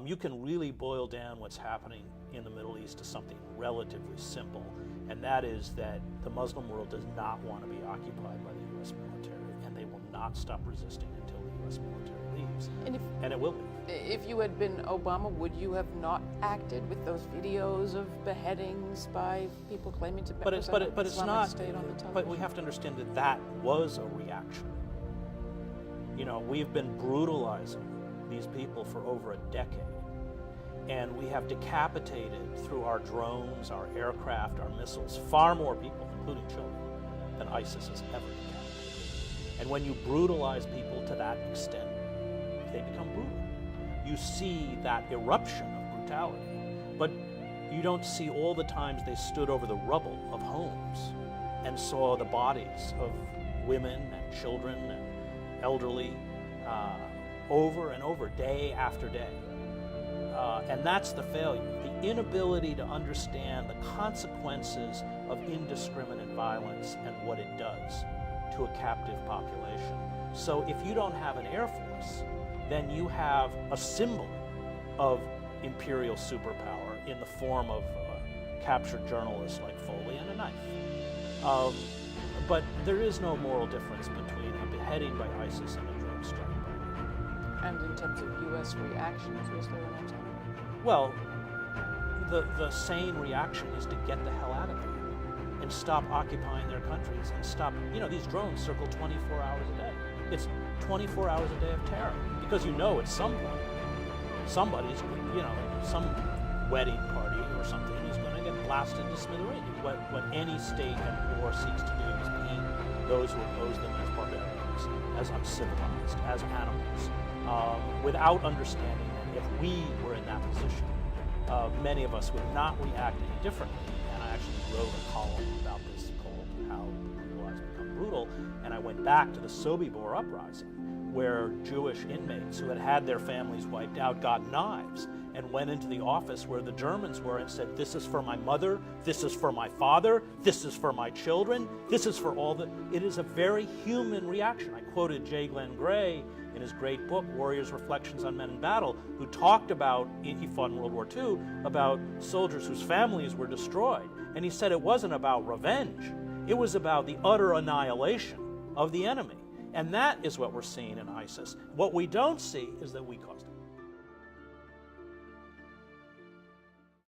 You can really boil down what's happening in the Middle East to something relatively simple, and that is that the Muslim world does not want to be occupied by the U.S. military, and they will not stop resisting until the U.S. military leaves, and it will leave. If you had been Obama, would you have not acted with those videos of beheadings by people claiming to represent the Islamic State on the television? But we have to understand that that was a reaction. You know, we've been brutalizing these people for over a decade, and we have decapitated through our drones, our aircraft, our missiles, far more people, including children, than ISIS has ever decapitated. And when you brutalize people to that extent, they become brutal. You see that eruption of brutality, but you don't see all the times they stood over the rubble of homes and saw the bodies of women and children and elderly over and over, day after day. And that's the failure, the inability to understand the consequences of indiscriminate violence and what it does to a captive population. So if you don't have an air force, then you have a symbol of imperial superpower in the form of captured journalists like Foley and a knife. But there is no moral difference between a beheading by ISIS and a drone strike. And in terms of U.S. reactions, was there an attempt? Well, the sane reaction is to get the hell out of there and stop occupying their countries and stop, you know, these drones circle 24 hours a day. It's 24 hours a day of terror, because you know at some point somebody's, you know, some wedding party or something is going to get blasted to smithereens. What any state at war seeks to do is paint those who oppose them as barbarians, as uncivilized, as animals, without understanding that if we were in that position, many of us would not react any differently. And I actually wrote a column about this called How Brutalized Become Brutal, and I went back to the Sobibor uprising, where Jewish inmates who had had their families wiped out got knives and went into the office where the Germans were and said, "This is for my mother, this is for my father, this is for my children, this is for all the..." It is a very human reaction. I quoted J. Glenn Gray in his great book, Warriors' Reflections on Men in Battle, who talked about, he fought in World War II, about soldiers whose families were destroyed. And he said it wasn't about revenge, it was about the utter annihilation of the enemy. And that is what we're seeing in ISIS. What we don't see is that we caused it.